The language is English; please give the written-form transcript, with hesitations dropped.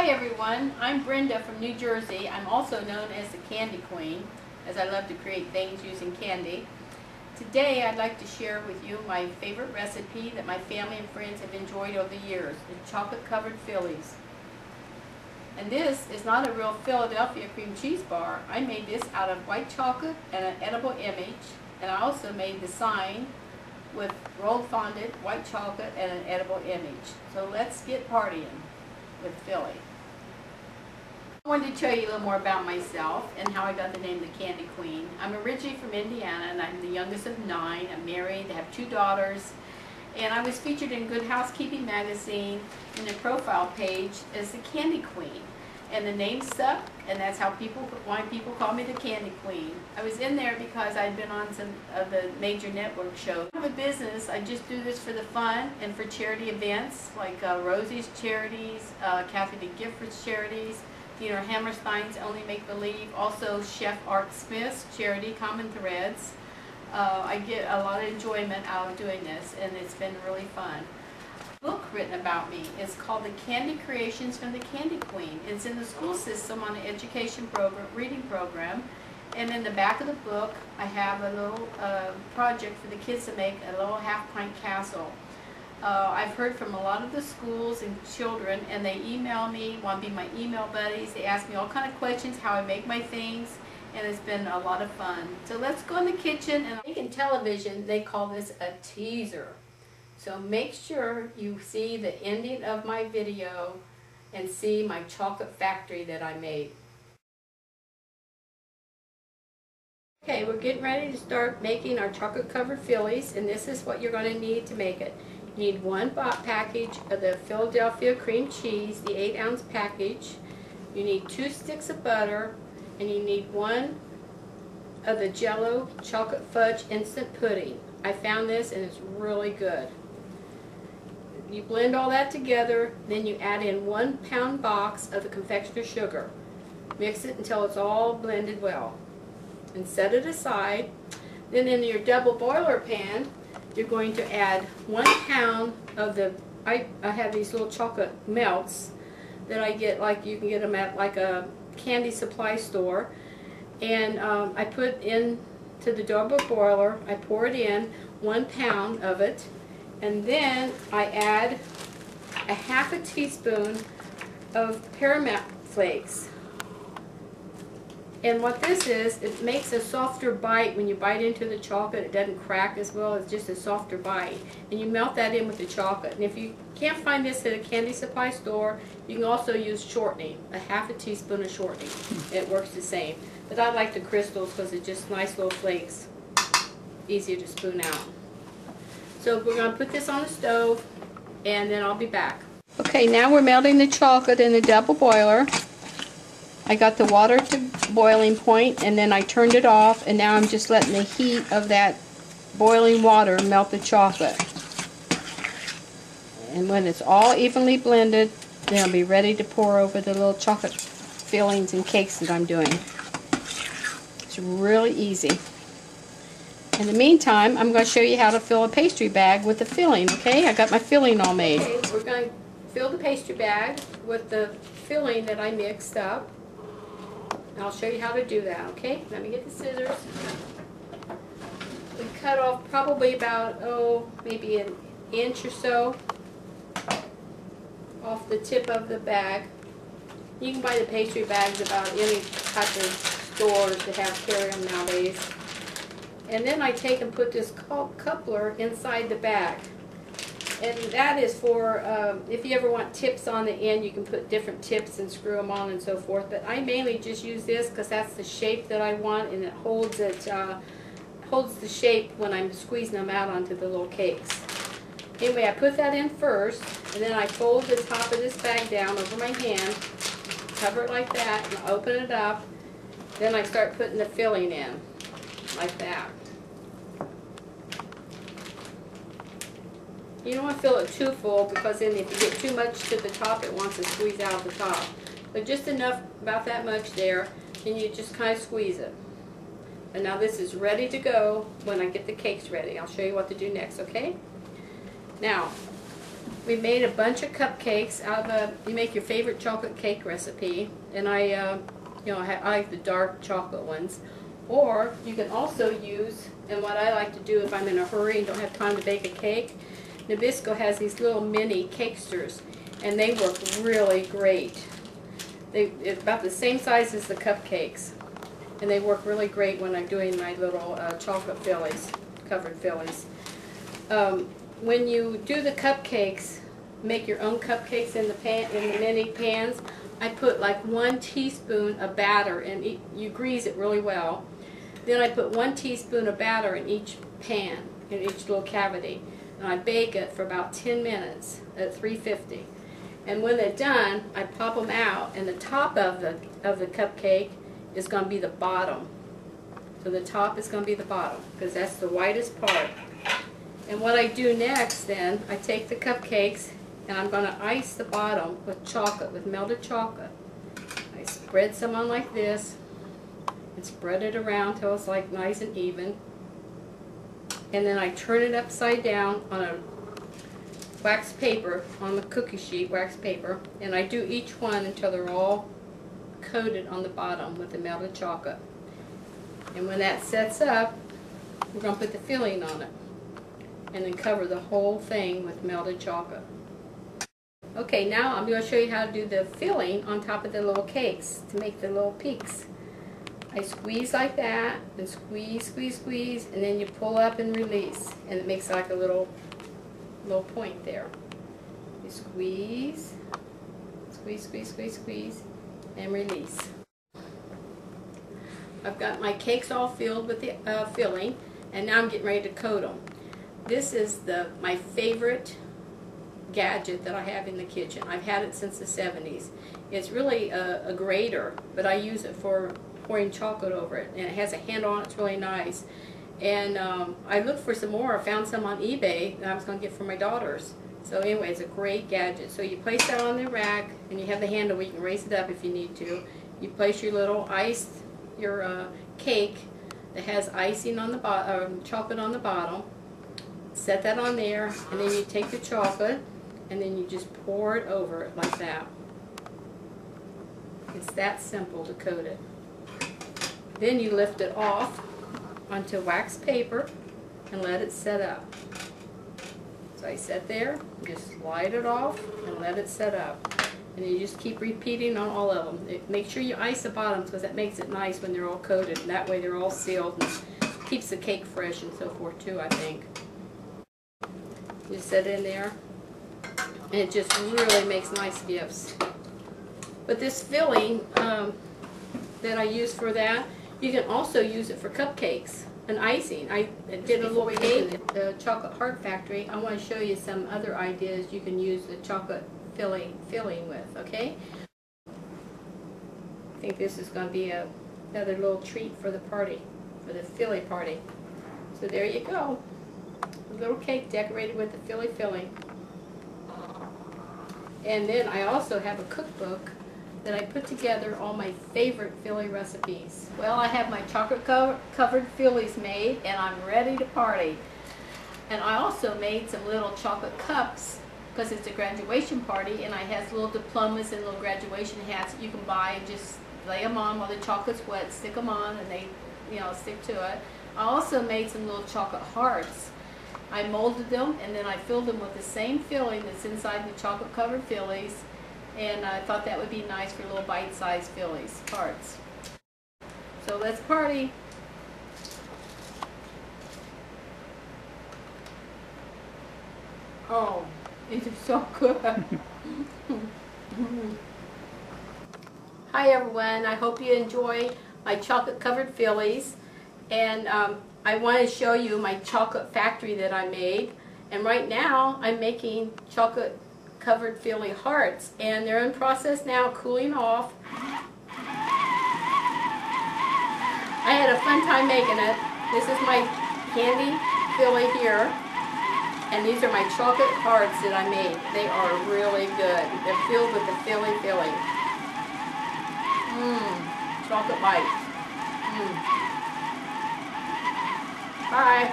Hi everyone, I'm Brenda from New Jersey. I'm also known as the Candy Queen, as I love to create things using candy. Today I'd like to share with you my favorite recipe that my family and friends have enjoyed over the years, the chocolate covered Phillies. And this is not a real Philadelphia cream cheese bar. I made this out of white chocolate and an edible image, and I also made the sign with rolled fondant, white chocolate, and an edible image. So let's get partying with Philly. I wanted to tell you a little more about myself and how I got the name the Candy Queen. I'm originally from Indiana and I'm the youngest of 9. I'm married, I have 2 daughters, and I was featured in Good Housekeeping magazine in the profile page as the Candy Queen. And the name stuck, and that's why people call me the Candy Queen. I was in there because I'd been on some of the major network shows. I have a business. I just do this for the fun and for charity events like Rosie's Charities, Kathy DeGifford's Charities, Theodore Hammerstein's Only Make Believe, also Chef Art Smith's charity, Common Threads. I get a lot of enjoyment out of doing this, and it's been really fun. Book written about me. It's called The Candy Creations from the Candy Queen. It's in the school system on an education program, reading program, and in the back of the book I have a little project for the kids to make a little half-pint castle. I've heard from a lot of the schools and children, and they email me, want to be my email buddies. They ask me all kind of questions, how I make my things, and it's been a lot of fun. So let's go in the kitchen. And in television they call this a teaser. So make sure you see the ending of my video and see my chocolate factory that I made. Okay, we're getting ready to start making our chocolate covered Phillies, and this is what you're going to need to make it. You need 1 package of the Philadelphia cream cheese, the 8-ounce package. You need 2 sticks of butter, and you need 1 of the Jell-O chocolate fudge instant pudding. I found this and it's really good. You blend all that together, then you add in 1 pound box of the confectioner sugar. Mix it until it's all blended well. And set it aside. Then in your double boiler pan, you're going to add 1 pound of the, I have these little chocolate melts that I get, like you can get them at like a candy supply store. And I put into the double boiler, I pour it in, 1 pound of it. And then I add a ½ teaspoon of paramount flakes. And what this is, it makes a softer bite when you bite into the chocolate. It doesn't crack as well, it's just a softer bite. And you melt that in with the chocolate. And if you can't find this at a candy supply store, you can also use shortening, a ½ teaspoon of shortening. It works the same. But I like the crystals because it's just nice little flakes, easier to spoon out. So we're going to put this on the stove, and then I'll be back. Okay, now we're melting the chocolate in the double boiler. I got the water to boiling point, and then I turned it off, and now I'm just letting the heat of that boiling water melt the chocolate. And when it's all evenly blended, then I'll be ready to pour over the little chocolate fillings and cakes that I'm doing. It's really easy. In the meantime, I'm going to show you how to fill a pastry bag with the filling, okay? I got my filling all made. Okay, we're going to fill the pastry bag with the filling that I mixed up. And I'll show you how to do that, okay? Let me get the scissors. We cut off probably about, maybe an inch or so off the tip of the bag. You can buy the pastry bags about any type of stores that have carry them nowadays. And then I take and put this coupler inside the bag. And that is for, if you ever want tips on the end, you can put different tips and screw them on and so forth. But I mainly just use this because that's the shape that I want, and it holds the shape when I'm squeezing them out onto the little cakes. Anyway, I put that in first, and then I fold the top of this bag down over my hand, cover it like that, and open it up. Then I start putting the filling in, like that. You don't want to fill it too full, because then if you get too much to the top, it wants to squeeze out the top. But just enough, about that much there, and you just kind of squeeze it. And now this is ready to go when I get the cakes ready. I'll show you what to do next, okay? Now, We made a bunch of cupcakes out of you make your favorite chocolate cake recipe, and I like the dark chocolate ones. Or you can also use, and what I like to do if I'm in a hurry and don't have time to bake a cake, Nabisco has these little mini cakesters, and they work really great. It's about the same size as the cupcakes, and they work really great when I'm doing my little chocolate fillies, covered fillies. When you do the cupcakes, make your own cupcakes in the mini pans. I put like 1 teaspoon of batter, and you grease it really well. Then I put 1 teaspoon of batter in each pan, in each little cavity, and I bake it for about 10 minutes at 350. And when they're done, I pop them out, and the top of the cupcake is going to be the bottom. So the top is going to be the bottom, because that's the whitest part. And what I do next then, I take the cupcakes and I'm going to ice the bottom with chocolate, with melted chocolate. I spread some on like this and spread it around till it's like nice and even. And then I turn it upside down on a wax paper, on the cookie sheet, wax paper, and I do each one until they're all coated on the bottom with the melted chocolate. And when that sets up, we're going to put the filling on it, and then cover the whole thing with melted chocolate. Okay, now I'm going to show you how to do the filling on top of the little cakes to make the little peaks. I squeeze like that, and squeeze, squeeze, squeeze, and then you pull up and release, and it makes like a little point there. You squeeze, squeeze, squeeze, squeeze, squeeze, and release. I've got my cakes all filled with the filling, and now I'm getting ready to coat them. This is my favorite gadget that I have in the kitchen. I've had it since the 70s. It's really a grater, but I use it for pouring chocolate over it, and it has a handle on it. It's really nice. And I looked for some more. I found some on eBay that I was going to get for my daughters. So anyway, it's a great gadget. So you place that on the rack, and you have the handle where you can raise it up if you need to. You place your little cake that has icing on the bottom, chocolate on the bottom. Set that on there, and then you take the chocolate, and then you just pour it over it like that. It's that simple to coat it. Then you lift it off onto wax paper and let it set up. So I set there, just slide it off and let it set up. And you just keep repeating on all of them. Make sure you ice the bottoms, because that makes it nice when they're all coated. And that way they're all sealed and keeps the cake fresh and so forth too, I think. You set it in there, and it just really makes nice gifts. But this filling that I use for that, you can also use it for cupcakes and icing. I did a little cake at the Chocolate Heart Factory. I want to show you some other ideas you can use the chocolate filling with, okay? I think this is going to be another little treat for the party, for the Philly party. So there you go. A little cake decorated with the Philly filling. And then I also have a cookbook that I put together all my favorite Philly recipes. Well, I have my chocolate covered Phillies made, and I'm ready to party. And I also made some little chocolate cups, because it's a graduation party, and I have little diplomas and little graduation hats that you can buy and just lay them on while the chocolate's wet, stick them on, and they, stick to it. I also made some little chocolate hearts. I molded them, and then I filled them with the same filling that's inside the chocolate covered Phillies, and I thought that would be nice for little bite-sized Phillies hearts. So let's party. Oh, these are so good. Hi everyone, I hope you enjoy my chocolate covered Phillies, and I want to show you my chocolate factory that I made. And right now I'm making chocolate covered Philly hearts, and they're in process now, cooling off. I had a fun time making it. This is my candy Philly here, and these are my chocolate hearts that I made. They are really good. They're filled with the Philly filling. Chocolate bite. Bye.